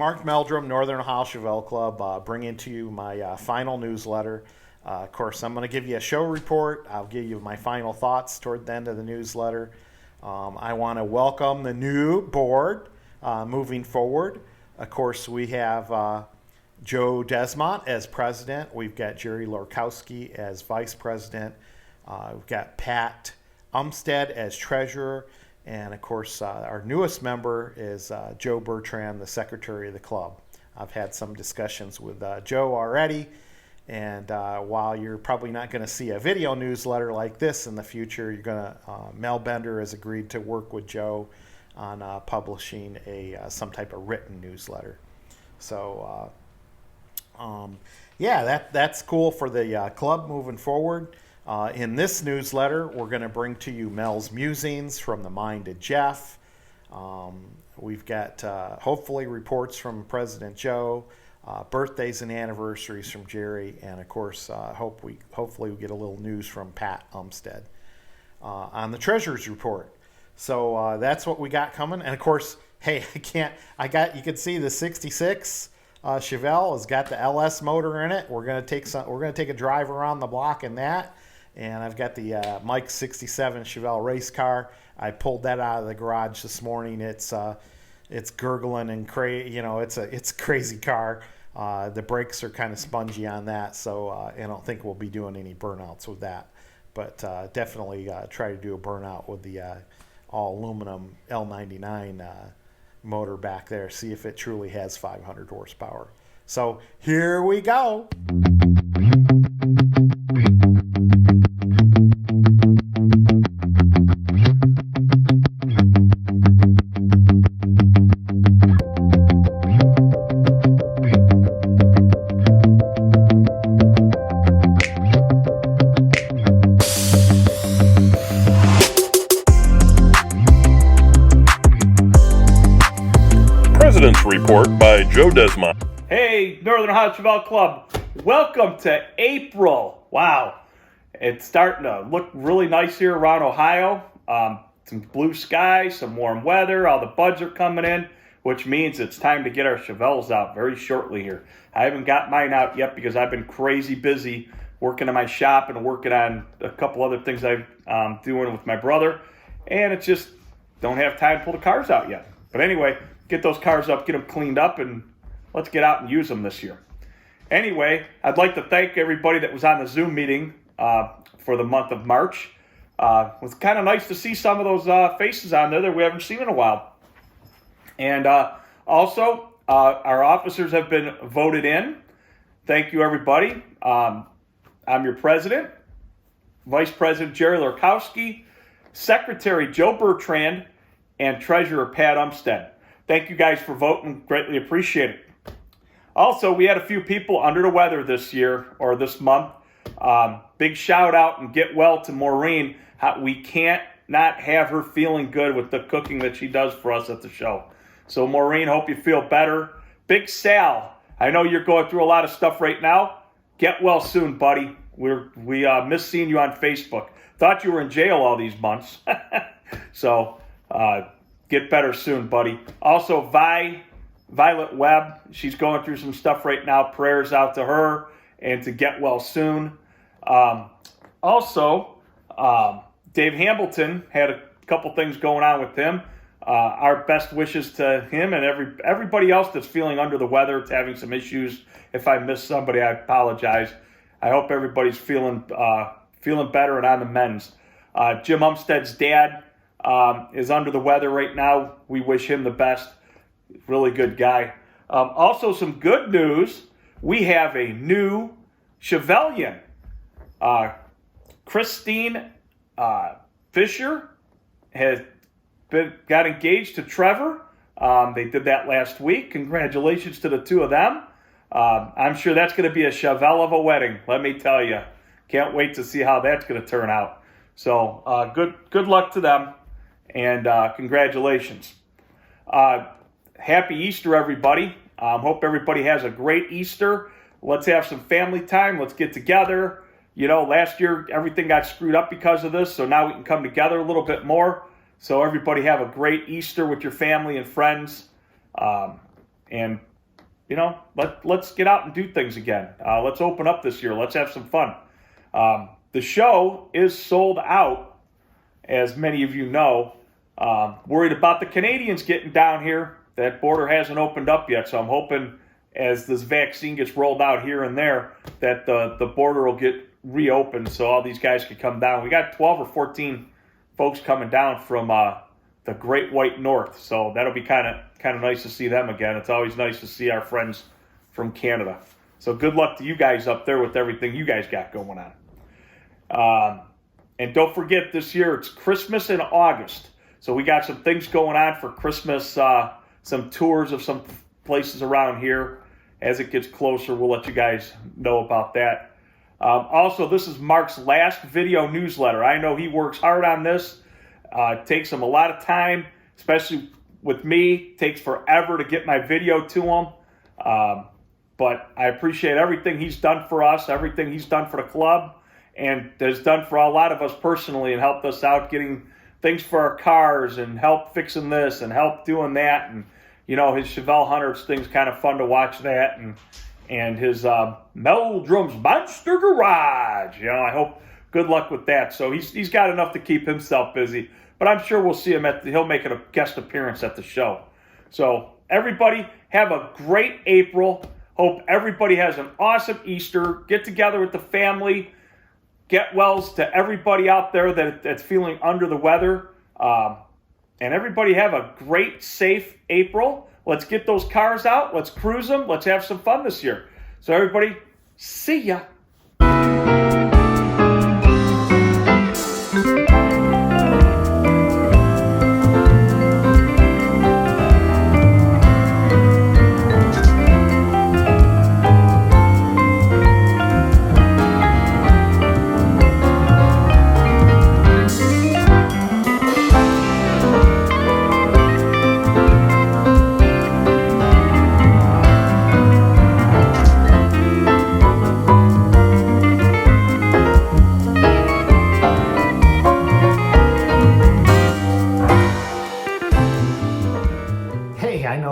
Mark Meldrum, Northern Ohio Chevelle Club, bringing to you my final newsletter. Of course, I'm going to give you a show report. I'll give you my final thoughts toward the end of the newsletter. I want to welcome the new board moving forward. Of course, we have Joe Desmont as president. We've got Gerry Lorkowski as vice president. We've got Pat Umstead as treasurer. And, of course, our newest member is Joe Bertrand, the secretary of the club. I've had some discussions with Joe already. And while you're probably not going to see a video newsletter like this in the future, you're going to Mel Bender has agreed to work with Joe on publishing some type of written newsletter. So, that's cool for the club moving forward. In this newsletter, we're going to bring to you Mel's musings from the mind of Jeff. We've got hopefully reports from President Joe, birthdays and anniversaries from Gerry, and of course, hopefully we get a little news from Pat Umstead on the Treasurer's Report. So that's what we got coming. And of course, hey, you can see the '66 Chevelle has got the LS motor in it. We're gonna take a drive around the block in that. And I've got the Mike 67 Chevelle race car. I pulled that out of the garage this morning. It's gurgling and it's a crazy car. The brakes are kind of spongy on that, so I don't think we'll be doing any burnouts with that. But definitely try to do a burnout with the all aluminum L99 motor back there. See if it truly has 500 horsepower. So here we go. President's Report by Joe Desmont. Hey, Northern Ohio Chevelle Club. Welcome to April. Wow. It's starting to look really nice here around Ohio. Some blue skies, some warm weather. All the buds are coming in, which means it's time to get our Chevelles out very shortly here. I haven't got mine out yet because I've been crazy busy working in my shop and working on a couple other things I'm doing with my brother. And it's just don't have time to pull the cars out yet. But anyway, get those cars up, get them cleaned up, and let's get out and use them this year. Anyway, I'd like to thank everybody that was on the Zoom meeting for the month of March. It was kind of nice to see some of those faces on there that we haven't seen in a while. And also, our officers have been voted in. Thank you, everybody. I'm your president, Vice President Gerry Lorkowski, Secretary Joe Bertrand, and Treasurer Pat Umstead. Thank you guys for voting. Greatly appreciate it. Also, we had a few people under the weather this year or this month. Big shout out and get well to Maureen. We can't not have her feeling good with the cooking that she does for us at the show. So Maureen, hope you feel better. Big Sal, I know you're going through a lot of stuff right now. Get well soon, buddy. We miss seeing you on Facebook. Thought you were in jail all these months. So get better soon, buddy. Also, Violet Webb, she's going through some stuff right now. Prayers out to her and to get well soon. Also, Dave Hambleton had a couple things going on with him. Our best wishes to him and everybody else that's feeling under the weather, it's having some issues. If I missed somebody, I apologize. I hope everybody's feeling better and on the mends. Jim Umstead's dad is under the weather right now. We wish him the best. Really good guy. Also, some good news. We have a new Chevellian. Christine Fisher has got engaged to Trevor. They did that last week. Congratulations to the two of them. I'm sure that's going to be a Chevelle of a wedding, let me tell you. Can't wait to see how that's going to turn out. So good luck to them, and congratulations. Happy Easter, everybody. Hope everybody has a great Easter. Let's have some family time. Let's get together. You know, last year everything got screwed up because of this, so now we can come together a little bit more. So everybody have a great Easter with your family and friends. And let's get out and do things again. Let's open up this year. Let's have some fun. The show is sold out, as many of you know. Worried about the Canadians getting down here. That border hasn't opened up yet, so I'm hoping as this vaccine gets rolled out here and there that the border will get reopened so all these guys can come down. We got 12 or 14 folks coming down from the Great White North, so that'll be kind of nice to see them again. It's always nice to see our friends from Canada. So good luck to you guys up there with everything you guys got going on. And don't forget, this year it's Christmas in August. So we got some things going on for Christmas, some tours of some places around here. As it gets closer, we'll let you guys know about that. Also, this is Mark's last video newsletter. I know he works hard on this. It takes him a lot of time, especially with me. It takes forever to get my video to him. But I appreciate everything he's done for us, everything he's done for the club, and has done for a lot of us personally and helped us out getting things for our cars and help fixing this and help doing that. And, his Chevelle Hunters thing's kind of fun to watch that. And his Meldrum's Monster Garage. I hope good luck with that. So he's got enough to keep himself busy. But I'm sure we'll see him he'll make a guest appearance at the show. So everybody have a great April. Hope everybody has an awesome Easter. Get together with the family. Get wells to everybody out there that's feeling under the weather. And everybody have a great, safe April. Let's get those cars out. Let's cruise them. Let's have some fun this year. So everybody, see ya.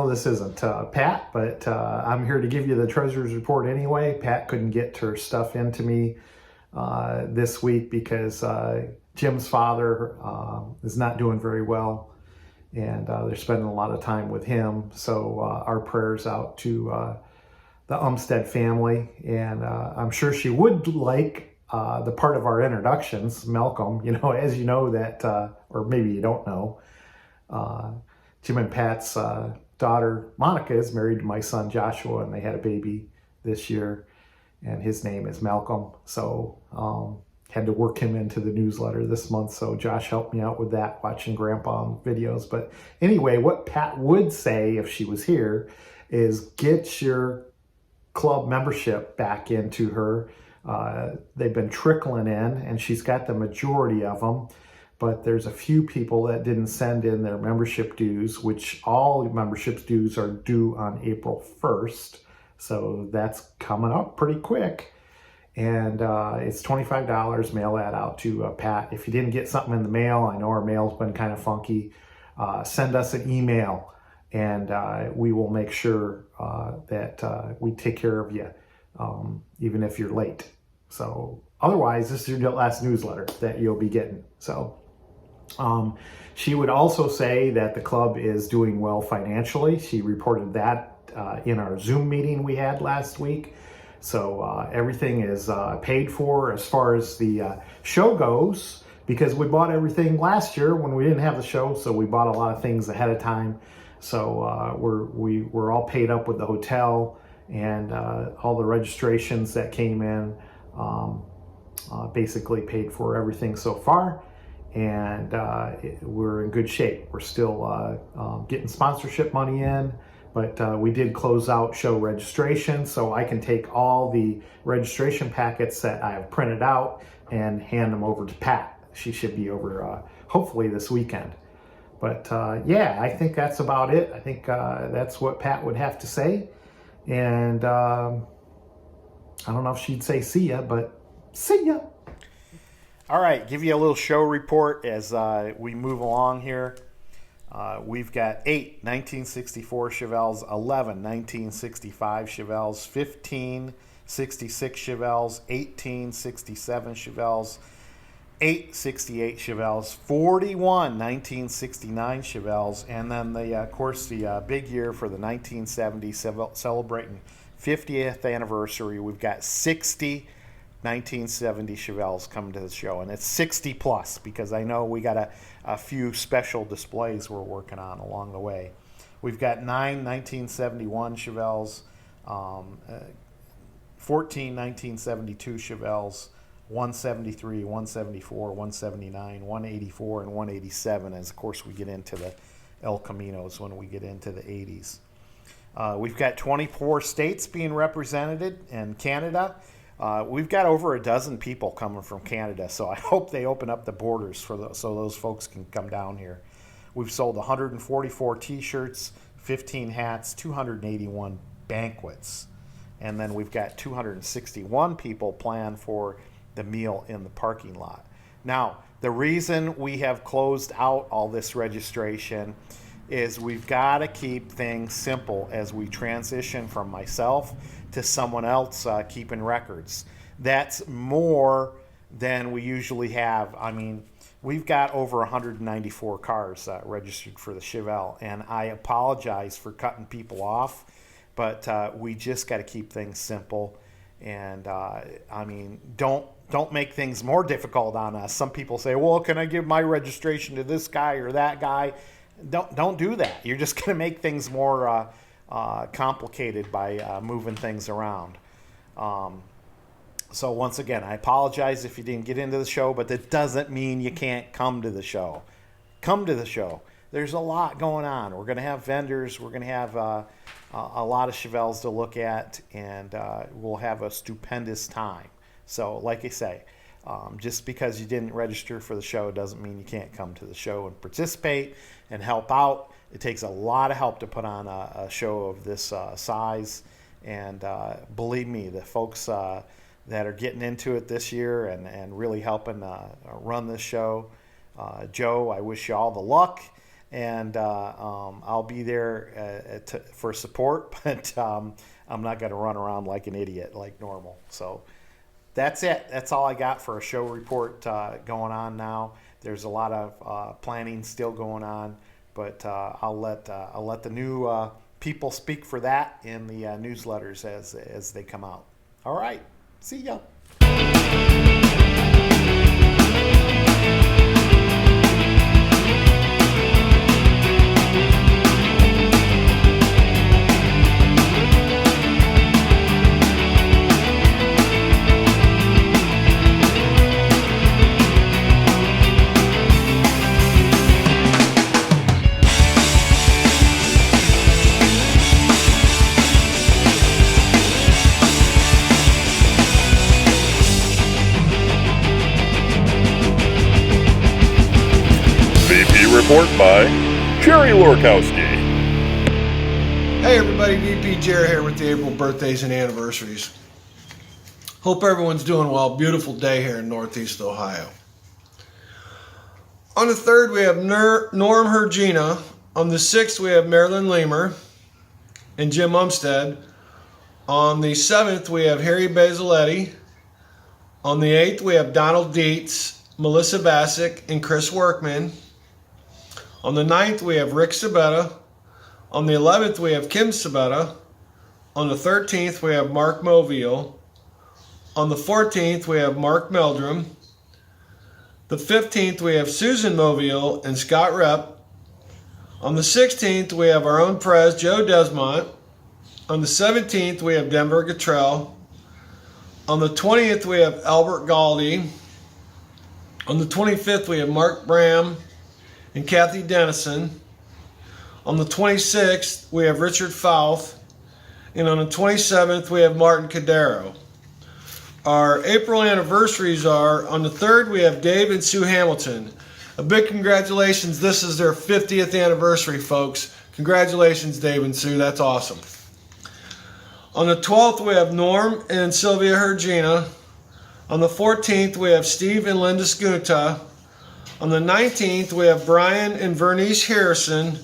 This isn't Pat, but I'm here to give you the treasurer's report anyway. Pat couldn't get her stuff into me this week because Jim's father is not doing very well, and they're spending a lot of time with him. So our prayers out to the Umstead family, and I'm sure she would like the part of our introductions, Malcolm. As you know that, or maybe you don't know, Jim and Pat's daughter Monica is married to my son Joshua, and they had a baby this year, and his name is Malcolm. So had to work him into the newsletter this month. So Josh helped me out with that, watching Grandpa videos. But anyway, what Pat would say if she was here is get your club membership back into her. They've been trickling in, and she's got the majority of them. But there's a few people that didn't send in their membership dues, which all membership dues are due on April 1st. So that's coming up pretty quick. And it's $25. Mail that out to Pat. If you didn't get something in the mail, I know our mail's been kind of funky, send us an email, and we will make sure that we take care of you, even if you're late. So otherwise, this is your last newsletter that you'll be getting. So she would also say that the club is doing well financially. She reported that in our Zoom meeting we had last week. So everything is paid for as far as the show goes, because we bought everything last year when we didn't have the show. So we bought a lot of things ahead of time. So we're all paid up with the hotel and all the registrations that came in. Basically paid for everything so far, and we're in good shape. We're still getting sponsorship money in, but we did close out show registration, so I can take all the registration packets that I have printed out and hand them over to Pat. She should be over hopefully this weekend. But yeah, I think that's about it. I think that's what Pat would have to say, and I don't know if she'd say see ya, but see ya. All right, give you a little show report as we move along here. We've got 8 1964 Chevelles, 11 1965 Chevelles, 15 66 Chevelles, 18 67 Chevelles, 8 68 Chevelles, 41 1969 Chevelles, and then of course the big year for the 1970 celebrating 50th anniversary. We've got 60 1970 Chevelles coming to the show, and it's 60 plus because I know we got a few special displays we're working on along the way. We've got 9 1971 Chevelles, 14 1972 Chevelles, 173, 174, 179, 184, and 187 as, of course, we get into the El Caminos when we get into the 80s. We've got 24 states being represented in Canada. We've got over a dozen people coming from Canada, so I hope they open up the borders so those folks can come down here. We've sold 144 T-shirts, 15 hats, 281 banquets, and then we've got 261 people planned for the meal in the parking lot. Now, the reason we have closed out all this registration is we've got to keep things simple as we transition from myself to someone else keeping records. That's more than we usually have. I mean, we've got over 194 cars registered for the Chevelle, and I apologize for cutting people off, but we just got to keep things simple. And I mean, don't make things more difficult on us. Some people say, well, can I give my registration to this guy or that guy? Don't do that. You're just going to make things more complicated by moving things around. So once again, I apologize if you didn't get into the show, but that doesn't mean you can't come to the show. Come to the show. There's a lot going on. We're going to have vendors. We're going to have a lot of Chevelles to look at, and we'll have a stupendous time. So like I say, just because you didn't register for the show doesn't mean you can't come to the show and participate and help out. It takes a lot of help to put on a show of this size, and believe me, the folks that are getting into it this year and really helping run this show, Joe, I wish you all the luck, and I'll be there for support, but I'm not going to run around like an idiot like normal. So that's it. That's all I got for a show report going on now. There's a lot of planning still going on, but I'll let the new people speak for that in the newsletters as they come out. All right. See ya. Report by Gerry Lorkowski. Hey everybody, VP Gerry here with the April birthdays and anniversaries. Hope everyone's doing well. Beautiful day here in Northeast Ohio. On the 3rd we have Norm Hergina. On the 6th we have Marilyn Leamer and Jim Umstead. On the 7th we have Harry Basiletti. On the 8th we have Donald Dietz, Melissa Bassick, and Chris Workman. On the 9th, we have Rick Sabetta. On the 11th, we have Kim Sabetta. On the 13th, we have Mark Moville. On the 14th, we have Mark Meldrum. The 15th, we have Susan Moville and Scott Repp. On the 16th, we have our own Prez, Joe Desmont. On the 17th, we have Denver Gatrell. On the 20th, we have Albert Galdi. On the 25th, we have Mark Bram and Kathy Dennison. On the 26th, we have Richard Fouth. And on the 27th, we have Martin Cadero. Our April anniversaries are, on the 3rd, we have Dave and Sue Hamilton. A big congratulations. This is their 50th anniversary, folks. Congratulations, Dave and Sue. That's awesome. On the 12th, we have Norm and Sylvia Hergina. On the 14th, we have Steve and Linda Skunta. On the 19th, we have Brian and Vernice Harrison.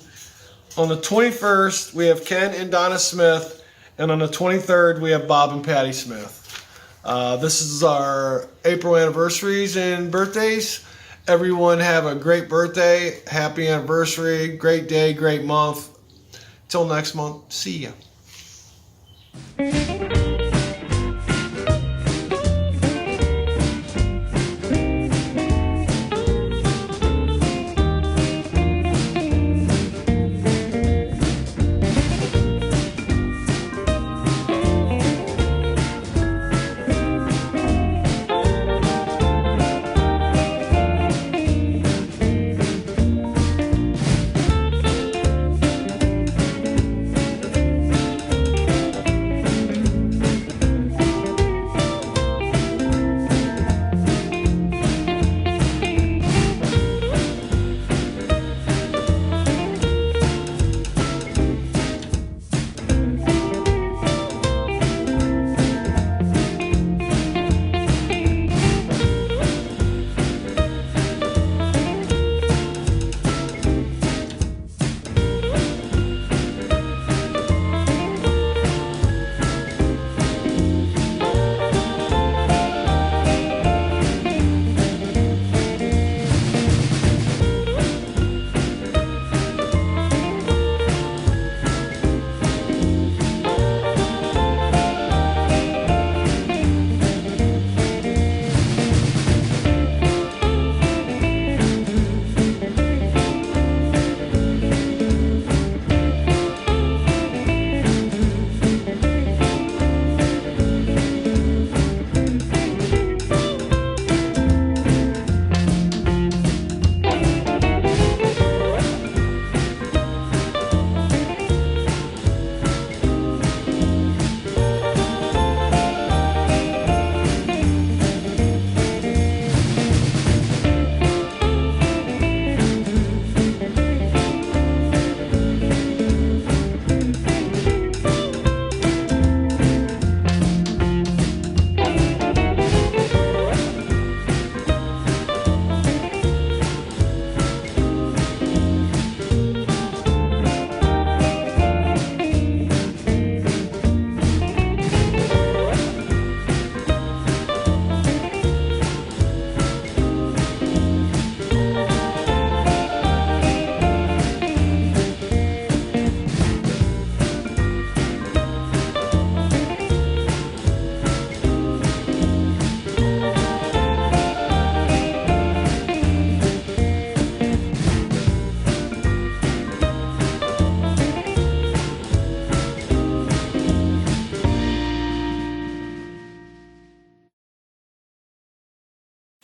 On the 21st, we have Ken and Donna Smith. And on the 23rd, we have Bob and Patty Smith. This is our April anniversaries and birthdays. Everyone have a great birthday, happy anniversary, great day, great month. Till next month, see ya.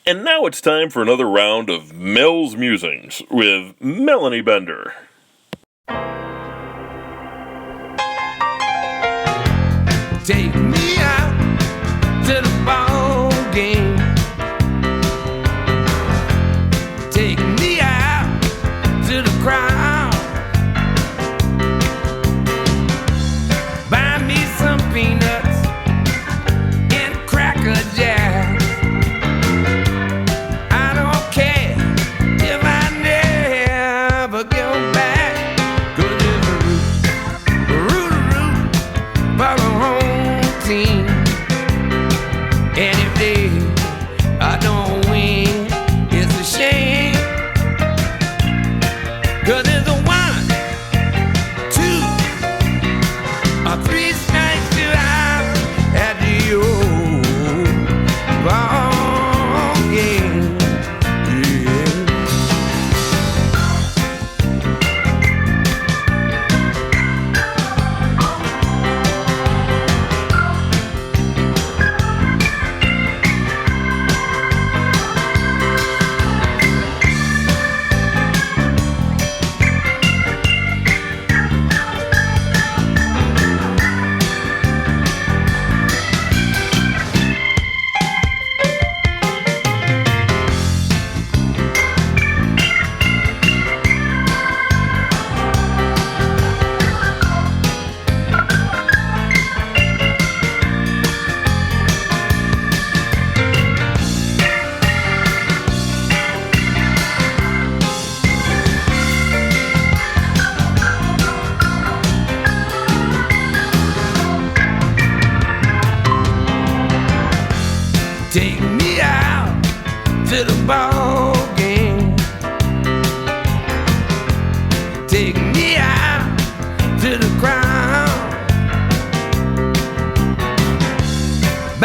And now it's time for another round of Mel's Musings with Melanie Bender. Take me out to the ball game. Take me out to the crowd. Buy me some peanuts and Cracker Jack.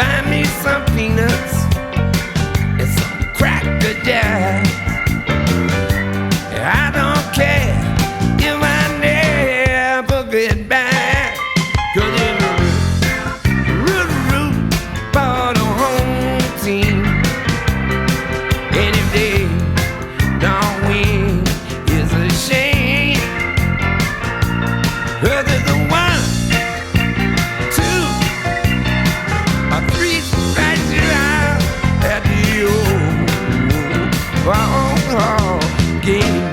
buy me some peanuts and some Cracker Jacks. I don't care if I never get back, 'cause it's root for the home team. And if they don't win, it's a shame. 'Cause it's a 1, 2, or 3 strikes you out at the old ball game.